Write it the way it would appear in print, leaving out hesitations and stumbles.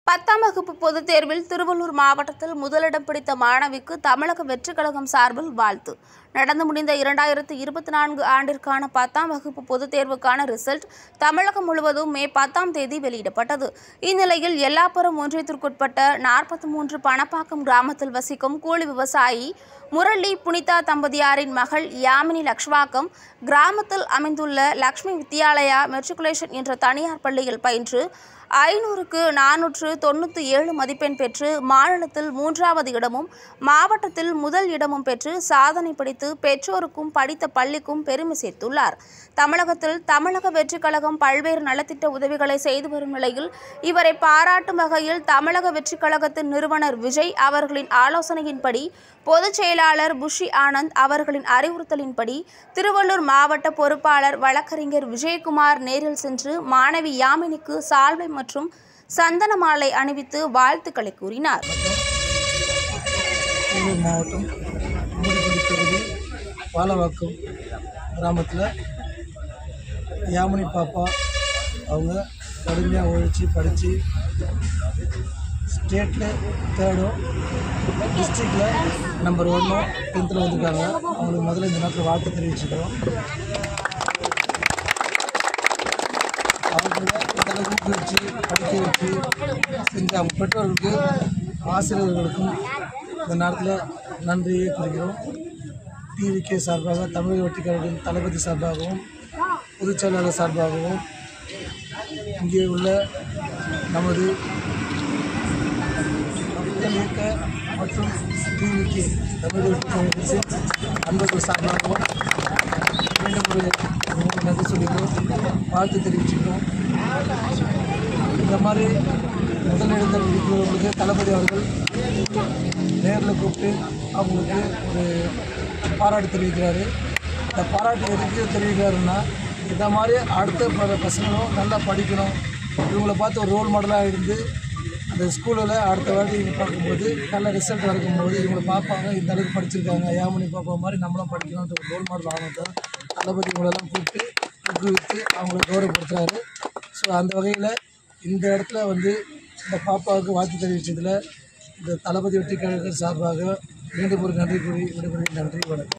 10ஆம் வகுப்பு பொதுத் தேர்வில் திருவள்ளூர் மாவட்டத்தில் முதலிடம் பிடித்த மாணவிக்கு தமிழக வெற்றிக் கழகம் சார்பில் வாழ்த்து. நடந்து முடிந்த 2024 ஆண்டிற்கான 10ஆம் வகுப்பு பொதுத் தேர்வுக்கான ரிசல்ட் தமிழகம் முழுவதும் மே 10ஆம் தேதி வெளியிடப்பட்டது. இந்நிலையில் எல்லாப்புரம் ஒன்றியத்திற்குட்பட்ட 43 பணப்பாக்கம் கிராமத்தில் வசிக்கும் கூலி விவசாயி முரளி புனிதா தம்பதியாரின் மகள் யாமினி லக்ஷ்வாக்கம் கிராமத்தில் அமைந்துள்ள லக்ஷ்மி வித்யாலயா மெட்ரிகுலேஷன் என்ற தனியார் பள்ளியில் பயின்று 500க்கு 497 மதிப்பெண் பெற்று மாநிலத்தில் 3வது இடமும் மாவட்டத்தில் முதல் இடமும் பெற்று சாதனை படைத்து பெற்றோருக்கும் படித்த பள்ளிக்கும் பெருமை சேர்த்துள்ளார். தமிழகத்தில் தமிழக வெற்றிக் கழகம் பல்வேறு நலத்திட்ட உதவிகளை செய்து வரும் நிலையில் இவரை பாராட்டும் வகையில் தமிழக வெற்றிக் கழகத்தின் நிறுவனர் விஜய் அவர்களின் ஆலோசனையின்படி பொதுச் செயலாளர் புஷி ஆனந்த் அவர்களின் அறிவுறுத்தலின்படி திருவள்ளூர் மாவட்ட பொறுப்பாளர் வழக்கறிஞர் விஜயகுமார் நேரில் சென்று மாணவி யாமினிக்கு சால்வை மற்றும் சந்தன மாலை அணிவித்து வாழ்த்துக்களை கூறினார். திருவள்ளூர் மாவட்டம் மூடிக்குடி தொகுதி பாலவாக்கம் கிராமத்தில் யாமினி பாப்பா அவங்க கடுமையாக உழைச்சி படித்து ஸ்டேட்டில் 3ர்டும் டிஸ்ட்ரிக்டில் நம்பர் 1ம் 10th வந்திருக்காங்க. அவங்களுக்கு முதல்ல இந்த நேரத்தில் வாழ்த்து தெரிவிச்சுக்கிறோம். அவங்கள இதெல்லாம் ஊக்குவிச்சு படிக்க வச்சு செஞ்ச அவங்க பெற்றோர்களுக்கு ஆசிரியர்களுக்கும் இந்த நேரத்தில் நன்றியை குறிக்கிறோம். டிவிகே சார்பாக தமிழக வெற்றிக் கழகத்தின் தளபதி சார்பாகவும் பொதுச் செயலாளர் சார்பாகவும் இங்கே உள்ள நமது மக்கள் இயக்க மற்றும் டிவிகே தமிழக வெற்றிக் கழகத்தின் அன்பர்கள் சார்பாகவும் மீண்டும் ஒரு நன்றி சொல்லிக்கிறோம், வாழ்த்து தெரிவிச்சுக்கிறோம். இந்த மாதிரி முதலிடத்தில் இருக்கிறவங்களுக்கு தளபதி அவர்கள் நேரில் கூப்பிட்டு அவங்களுக்கு ஒரு பாராட்டு தெரிவிக்கிறாரு. இந்த பாராட்டு எதுக்கு தெரிவிக்கிறாருன்னா, இந்த மாதிரி அடுத்த பசங்களும் நல்லா படிக்கணும், இவங்களை பார்த்து ஒரு ரோல் மாடலாக இருந்து அந்த ஸ்கூலில் அடுத்த வாட்டி பார்க்கும்போது நல்ல ரிசல்ட் இருக்கும்போது இவங்களை பார்ப்பாங்க, இந்த அளவுக்கு படிச்சிருக்காங்க, யாமினி பாப்பா மாதிரி நம்மளும் படிக்கணுன்ற ஒரு ரோல் மாடல் ஆனதான் தளபதி இவங்களெல்லாம் கூப்பிட்டு ஊக்குவித்து அவங்களை கௌரவப்படுத்துகிறாரு. ஸோ அந்த வகையில் இந்த இடத்துல இந்த பாப்பாவுக்கு வாழ்த்து தெரிவித்ததில் இந்த தளபதி வெற்றிக் கழக சார்பாக மீண்டும் ஒரு நன்றி கூறி விடைபெறுகிறேன். நன்றி, வணக்கம்.